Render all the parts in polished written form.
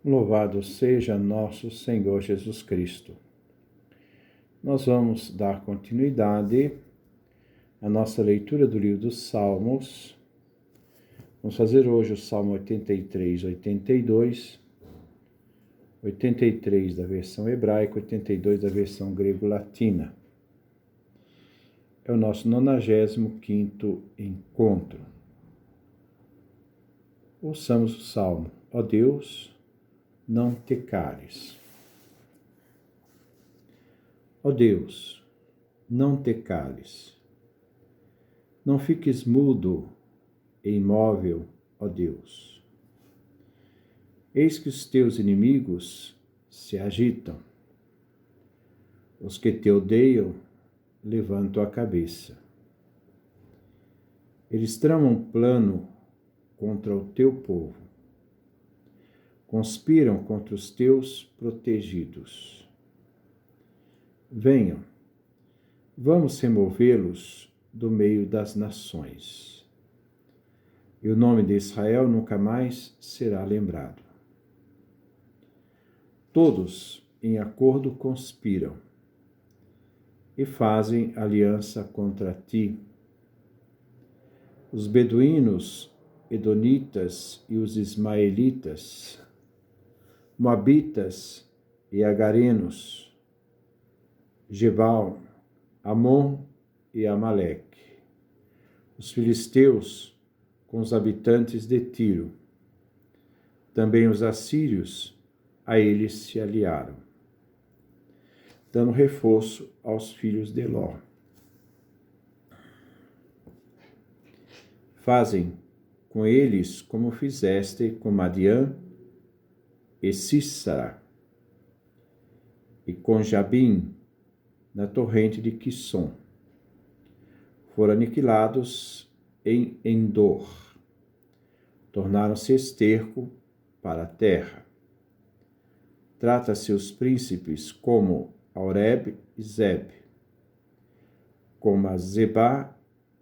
Louvado seja nosso Senhor Jesus Cristo. Nós vamos dar continuidade à nossa leitura do livro dos Salmos. Vamos fazer hoje o Salmo 83, 82, 83 da versão hebraica, 82 da versão grego-latina. É o nosso 95º encontro. Ouçamos o Salmo. Ó Deus, não te cales. Ó Deus, não te cales. Não fiques mudo e imóvel, ó Deus. Eis que os teus inimigos se agitam. Os que te odeiam levantam a cabeça. Eles tramam um plano contra o teu povo. Conspiram contra os teus protegidos. Venham, vamos removê-los do meio das nações. E o nome de Israel nunca mais será lembrado. Todos em acordo conspiram e fazem aliança contra ti. Os beduínos, edonitas e os ismaelitas, moabitas e agarenos, Gebal, Amon e Amaleque, os filisteus com os habitantes de Tiro. Também os assírios a eles se aliaram, dando reforço aos filhos de Ló. Fazem com eles como fizeste com Madiã e Sísara, e com Jabim, na torrente de Quisson. Foram aniquilados em Endor. Tornaram-se esterco para a terra. Trata-se os príncipes como Oreb e Zeb, como a Zebá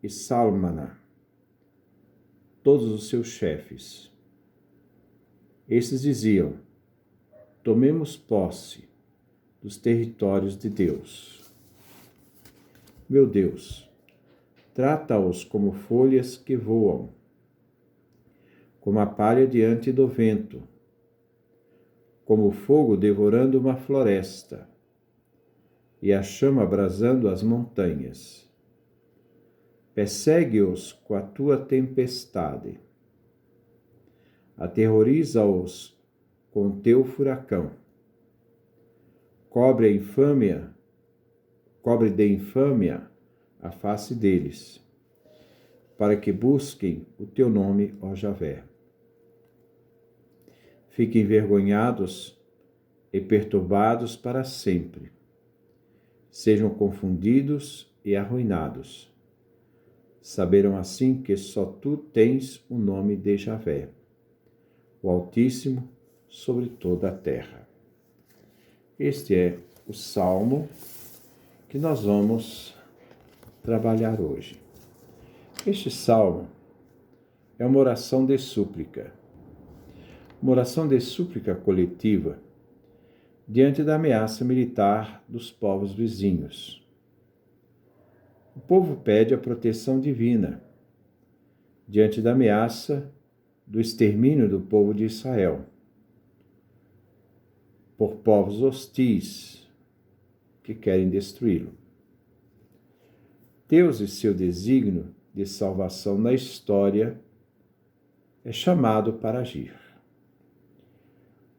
e Salmana, todos os seus chefes. Esses diziam: tomemos posse dos territórios de Deus. Meu Deus, trata-os como folhas que voam, como a palha diante do vento, como o fogo devorando uma floresta, e a chama abrasando as montanhas. Persegue-os com a tua tempestade. Aterroriza-os com teu furacão. Cobre de infâmia a face deles, para que busquem o teu nome, ó Javé. Fiquem envergonhados e perturbados para sempre. Sejam confundidos e arruinados. Saberão assim que só tu tens o nome de Javé, o Altíssimo sobre toda a terra. Este é o salmo que nós vamos trabalhar hoje. Este salmo é uma oração de súplica coletiva diante da ameaça militar dos povos vizinhos. O povo pede a proteção divina diante da ameaça do extermínio do povo de Israel por povos hostis que querem destruí-lo. Deus e seu desígnio de salvação na história é chamado para agir.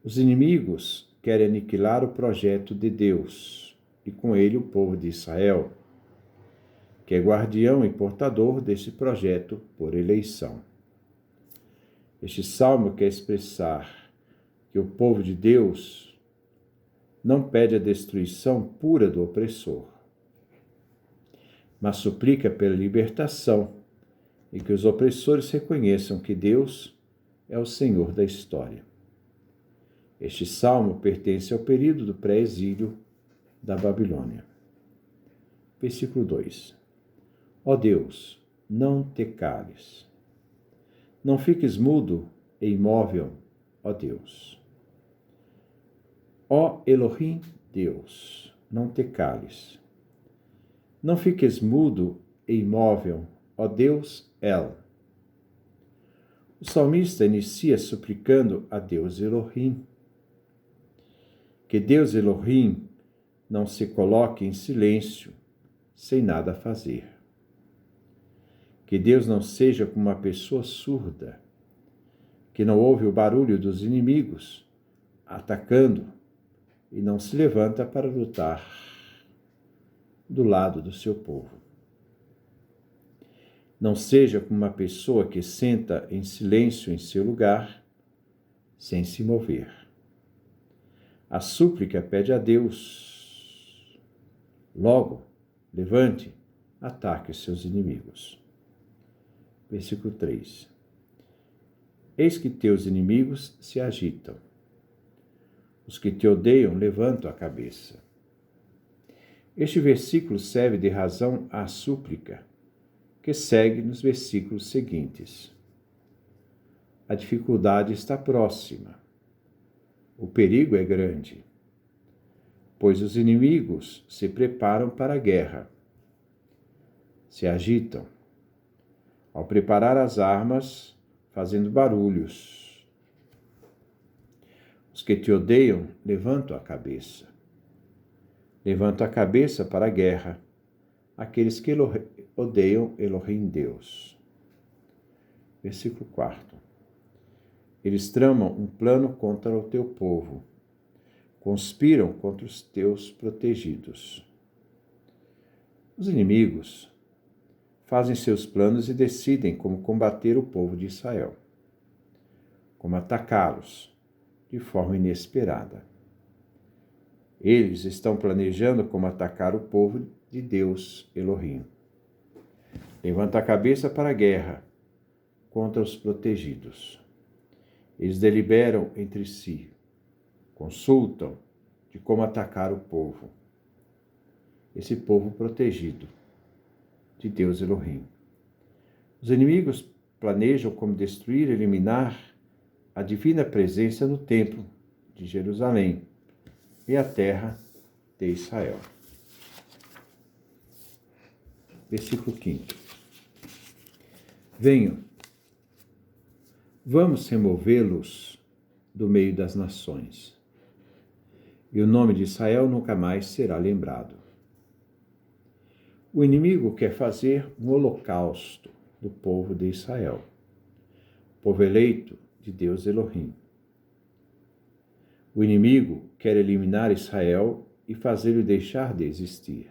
Os inimigos querem aniquilar o projeto de Deus e com ele o povo de Israel, que é guardião e portador deste projeto por eleição. Este salmo quer expressar que o povo de Deus não pede a destruição pura do opressor, mas suplica pela libertação e que os opressores reconheçam que Deus é o Senhor da história. Este salmo pertence ao período do pré-exílio da Babilônia. Versículo 2. Ó Deus, não te cales. Não fiques mudo e imóvel, ó Deus. Ó Elohim, Deus, não te cales. Não fiques mudo e imóvel, ó Deus, El. O salmista inicia suplicando a Deus Elohim. Que Deus Elohim não se coloque em silêncio, sem nada fazer. Que Deus não seja como uma pessoa surda, que não ouve o barulho dos inimigos atacando e não se levanta para lutar do lado do seu povo. Não seja como uma pessoa que senta em silêncio em seu lugar, sem se mover. A súplica pede a Deus. Logo, levante, ataque os seus inimigos. Versículo 3. Eis que teus inimigos se agitam. Os que te odeiam levantam a cabeça. Este versículo serve de razão à súplica, que segue nos versículos seguintes. A dificuldade está próxima. O perigo é grande, pois os inimigos se preparam para a guerra. Se agitam, ao preparar as armas, fazendo barulhos. Os que te odeiam levantam a cabeça. Levantam a cabeça para a guerra, aqueles que odeiam Elohim Deus. Versículo 4. Eles tramam um plano contra o teu povo, conspiram contra os teus protegidos. Os inimigos fazem seus planos e decidem como combater o povo de Israel, como atacá-los de forma inesperada. Eles estão planejando como atacar o povo de Deus Elohim. Levanta a cabeça para a guerra contra os protegidos. Eles deliberam entre si, consultam de como atacar o povo. Esse povo protegido de Deus Elohim. Os inimigos planejam como destruir e eliminar a divina presença no templo de Jerusalém e a terra de Israel. Versículo 5. Venham, vamos removê-los do meio das nações, e o nome de Israel nunca mais será lembrado. O inimigo quer fazer um holocausto do povo de Israel, povo eleito de Deus Elohim. O inimigo quer eliminar Israel e fazê-lo deixar de existir.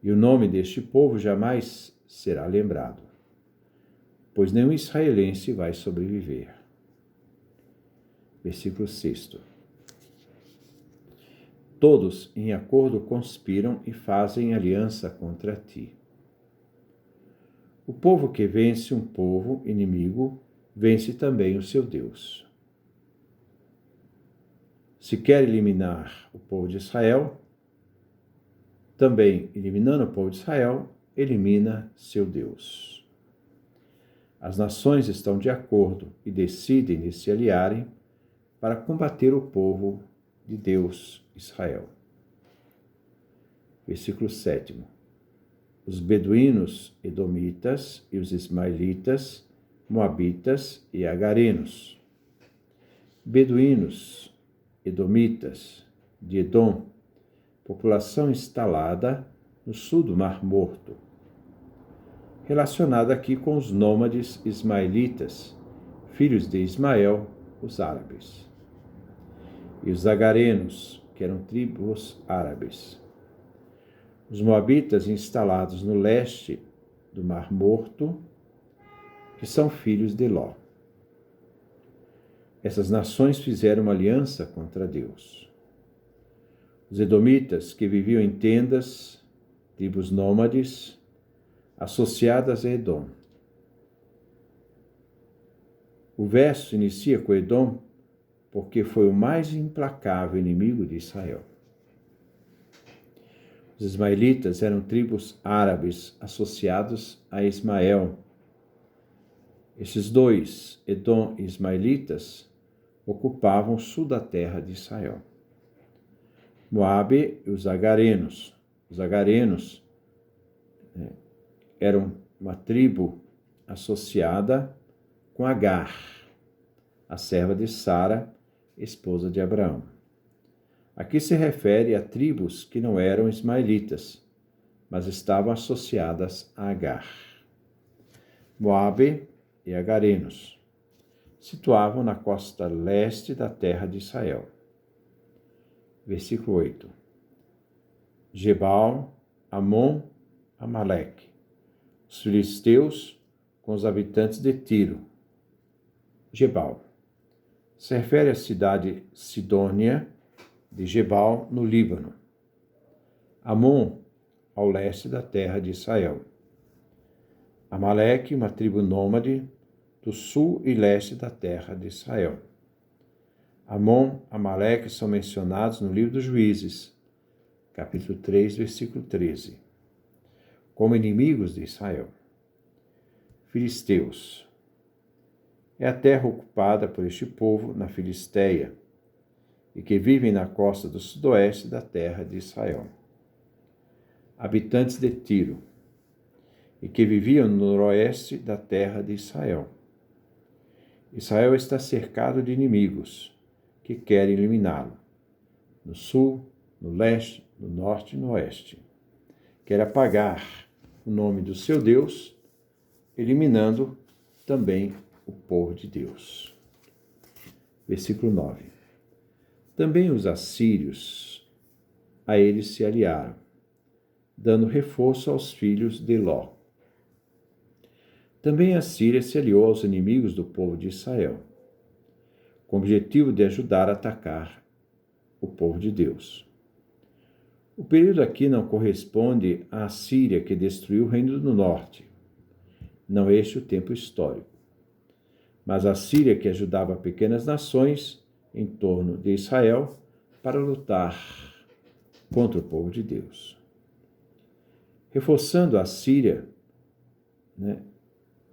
E o nome deste povo jamais será lembrado, pois nenhum israelense vai sobreviver. Versículo 6. Todos em acordo conspiram e fazem aliança contra ti. O povo que vence um povo inimigo, vence também o seu Deus. Se quer eliminar o povo de Israel, também eliminando o povo de Israel, elimina seu Deus. As nações estão de acordo e decidem de se aliarem para combater o povo de Deus, Israel. Versículo 7. Os beduínos edomitas e os ismaelitas, moabitas e agarenos. Beduínos edomitas de Edom, população instalada no sul do Mar Morto, relacionada aqui com os nômades ismaelitas, filhos de Ismael, os árabes. E os agarenos, que eram tribos árabes. Os moabitas instalados no leste do Mar Morto, que são filhos de Ló. Essas nações fizeram uma aliança contra Deus. Os edomitas, que viviam em tendas, tribos nômades, associadas a Edom. O verso inicia com Edom, porque foi o mais implacável inimigo de Israel. Os ismaelitas eram tribos árabes associados a Ismael. Esses dois, Edom e ismaelitas, ocupavam o sul da terra de Israel. Moabe e os agarenos. Os agarenos eram uma tribo associada com Agar, a serva de Sara, esposa de Abraão. Aqui se refere a tribos que não eram ismaelitas, mas estavam associadas a Agar. Moabe e agarenos situavam na costa leste da terra de Israel. Versículo 8. Gebal, Amon, Amaleque. Os filisteus com os habitantes de Tiro. Gebal se refere à cidade sidônia de Gebal, no Líbano. Amon, ao leste da terra de Israel. Amaleque, uma tribo nômade do sul e leste da terra de Israel. Amon, Amaleque são mencionados no livro dos Juízes, capítulo 3, versículo 13, como inimigos de Israel. Filisteus. É a terra ocupada por este povo na Filisteia e que vivem na costa do sudoeste da terra de Israel. Habitantes de Tiro e que viviam no noroeste da terra de Israel. Israel está cercado de inimigos que querem eliminá-lo, no sul, no leste, no norte e no oeste. Quer apagar o nome do seu Deus, eliminando também o povo de Deus. Versículo 9. Também os assírios a eles se aliaram, dando reforço aos filhos de Ló. Também a Síria se aliou aos inimigos do povo de Israel, com o objetivo de ajudar a atacar o povo de Deus. O período aqui não corresponde à Síria que destruiu o reino do norte. Não é este o tempo histórico. Mas a Síria que ajudava pequenas nações em torno de Israel para lutar contra o povo de Deus. Reforçando a Síria,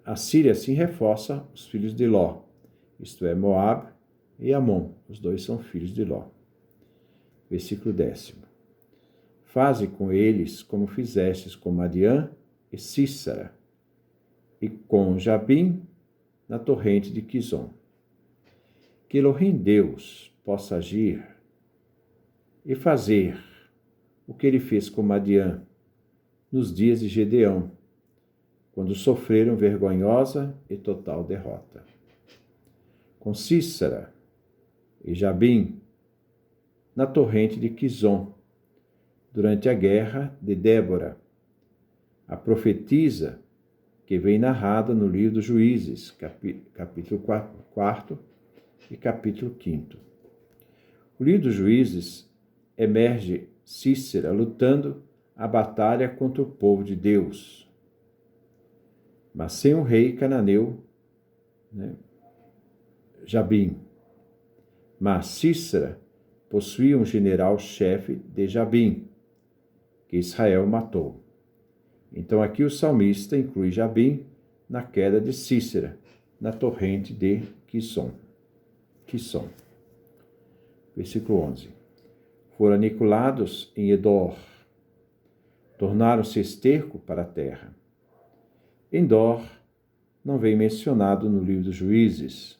a Síria assim reforça os filhos de Ló, isto é, Moabe e Amon, os dois são filhos de Ló. Versículo 10. Faze com eles como fizestes com Madiã e Sísara, e com Jabim na torrente de Quizon. Que Elohim Deus possa agir e fazer o que ele fez com Madiã nos dias de Gedeão, quando sofreram vergonhosa e total derrota. Com Sísara e Jabim na torrente de Quizon, durante a guerra de Débora, a profetisa que vem narrada no livro dos Juízes, capítulo 4 e capítulo 5. O livro dos Juízes emerge Sísera lutando a batalha contra o povo de Deus, mas sem o rei cananeu, Jabim. Mas Sísera possuía um general-chefe de Jabim, que Israel matou. Então aqui o salmista inclui Jabim na queda de Sísera, na torrente de Quizon. Versículo 11. Foram aniquilados em Endor, tornaram-se esterco para a terra. Endor não vem mencionado no livro dos Juízes,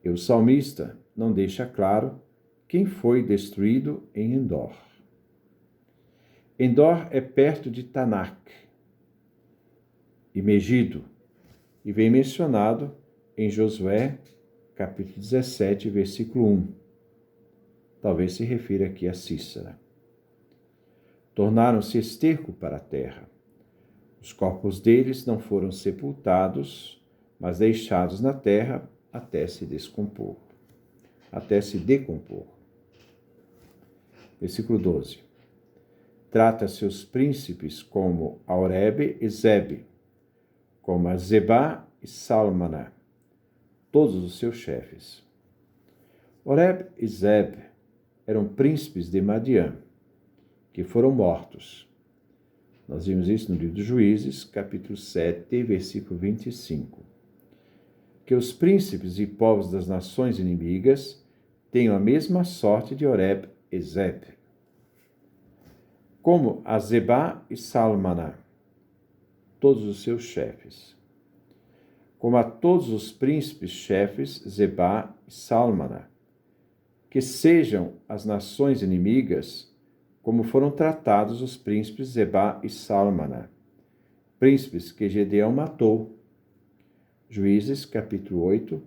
e o salmista não deixa claro quem foi destruído em Endor. Endor é perto de Tanak e Megido, e vem mencionado em Josué, capítulo 17, versículo 1. Talvez se refira aqui a Sísara. Tornaram-se esterco para a terra. Os corpos deles não foram sepultados, mas deixados na terra até se decompor. Versículo 12. Trata seus príncipes como Aurebe e Zebe, como a Zebá e Salmaná, todos os seus chefes. Oreb e Zeb eram príncipes de Madiã, que foram mortos. Nós vimos isso no livro dos Juízes, capítulo 7, versículo 25. que os príncipes e povos das nações inimigas tenham a mesma sorte de Oreb e Zeb, como a Zebá e Salmaná, todos os seus chefes, como a todos os príncipes chefes Zebá e Salmaná, que sejam as nações inimigas como foram tratados os príncipes Zebá e Salmaná, príncipes que Gedeão matou. Juízes, capítulo 8,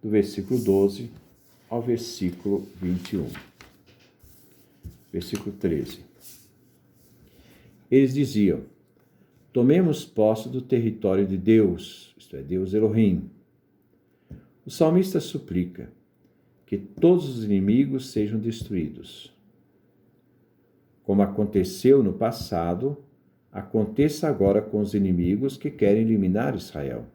do versículo 12 ao versículo 21. Versículo 13. Eles diziam: tomemos posse do território de Deus, isto é, Deus Elohim. O salmista suplica que todos os inimigos sejam destruídos. Como aconteceu no passado, aconteça agora com os inimigos que querem eliminar Israel.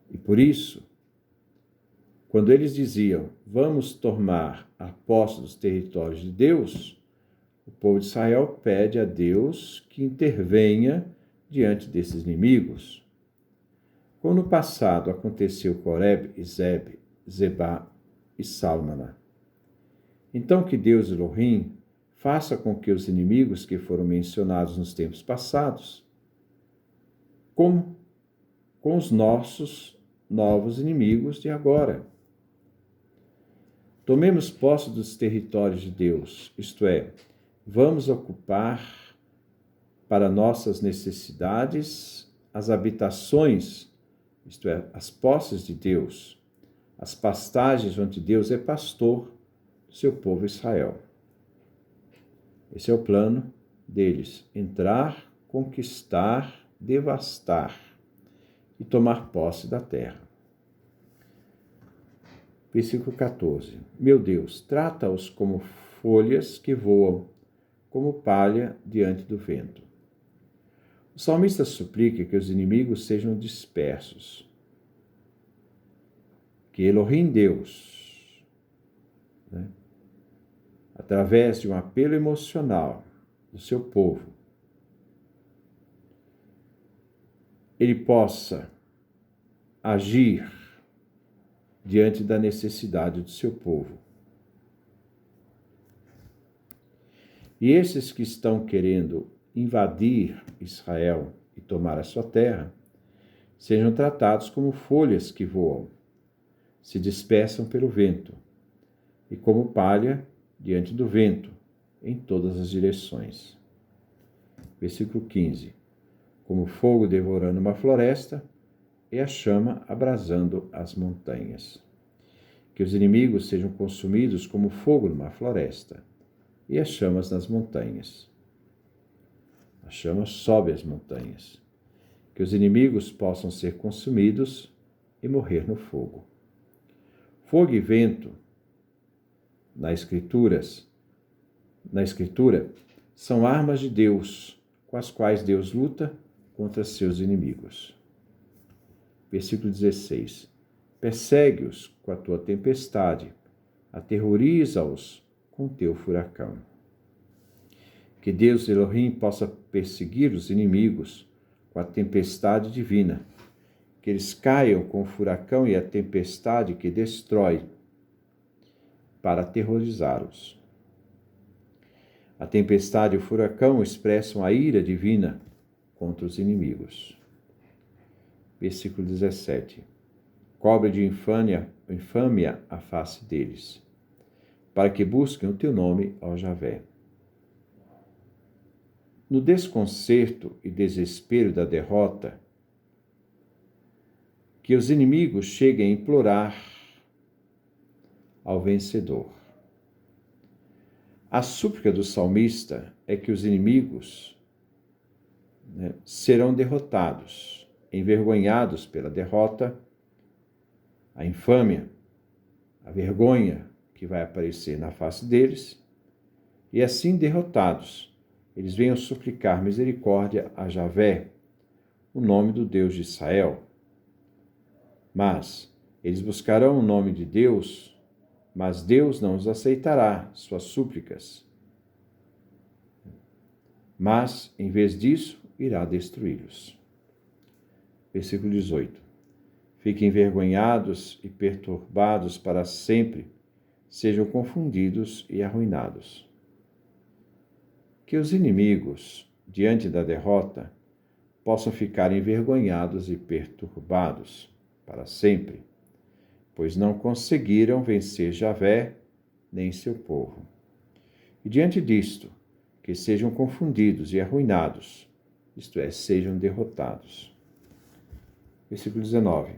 E por isso, quando eles diziam, vamos tomar a posse dos territórios de Deus, o povo de Israel pede a Deus que intervenha diante desses inimigos. Como no passado aconteceu com Oreb e Zeb, Zebá e Salmaná. Então que Deus Elohim faça com que os inimigos que foram mencionados nos tempos passados, como com os nossos novos inimigos de agora. Tomemos posse dos territórios de Deus, isto é, vamos ocupar para nossas necessidades as habitações, isto é, as posses de Deus, as pastagens onde Deus é pastor do seu povo Israel. Esse é o plano deles: entrar, conquistar, devastar e tomar posse da terra. Versículo 14. Meu Deus, trata-os como folhas que voam, como palha diante do vento. O salmista suplica que os inimigos sejam dispersos, que Elohim Deus, através de um apelo emocional do seu povo, ele possa agir diante da necessidade do seu povo. E esses que estão querendo invadir Israel e tomar a sua terra, sejam tratados como folhas que voam, se dispersam pelo vento, e como palha diante do vento, em todas as direções. Versículo 15. Como fogo devorando uma floresta, e a chama abrasando as montanhas. Que os inimigos sejam consumidos como fogo numa floresta, e as chamas nas montanhas. A chama sobe as montanhas. Que os inimigos possam ser consumidos e morrer no fogo. Fogo e vento, na Escritura, são armas de Deus, com as quais Deus luta contra seus inimigos. Versículo 16. Persegue-os com a tua tempestade, aterroriza-os com teu furacão. Que Deus Elohim possa perseguir os inimigos com a tempestade divina, que eles caiam com o furacão e a tempestade que destrói, para aterrorizá-los. A tempestade e o furacão expressam a ira divina contra os inimigos. Versículo 17. Cobre de infâmia a face deles, para que busquem o teu nome, ó Javé. No desconcerto e desespero da derrota, que os inimigos cheguem a implorar ao vencedor. A súplica do salmista é que os inimigos serão derrotados, envergonhados pela derrota, a infâmia, a vergonha que vai aparecer na face deles, e assim derrotados, eles venham suplicar misericórdia a Javé, o nome do Deus de Israel. Mas eles buscarão o nome de Deus, mas Deus não os aceitará suas súplicas. Mas, em vez disso, irá destruí-los. Versículo 18. Fiquem envergonhados e perturbados para sempre, sejam confundidos e arruinados. Que os inimigos, diante da derrota, possam ficar envergonhados e perturbados para sempre, pois não conseguiram vencer Javé nem seu povo. E diante disto, que sejam confundidos e arruinados, isto é, sejam derrotados. Versículo 19.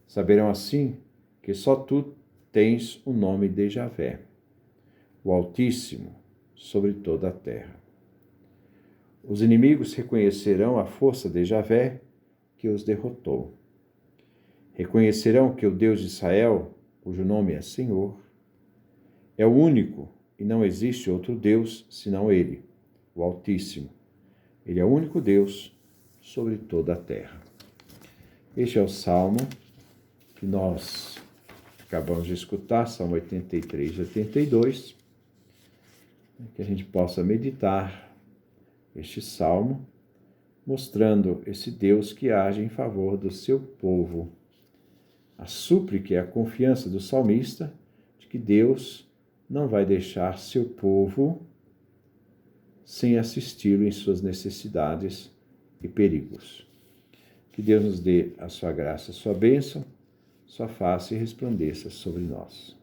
Saberão assim que só tu tens o nome de Javé, o Altíssimo, sobre toda a terra. Os inimigos reconhecerão a força de Javé, que os derrotou. Reconhecerão que o Deus de Israel, cujo nome é Senhor, é o único e não existe outro Deus senão Ele, o Altíssimo. Ele é o único Deus sobre toda a terra. Este é o Salmo que nós acabamos de escutar, Salmo 83 e 82, que a gente possa meditar este Salmo, mostrando esse Deus que age em favor do seu povo. A súplica é a confiança do salmista de que Deus não vai deixar seu povo sem assisti-lo em suas necessidades e perigos. Que Deus nos dê a sua graça, a sua bênção, sua face resplandeça sobre nós.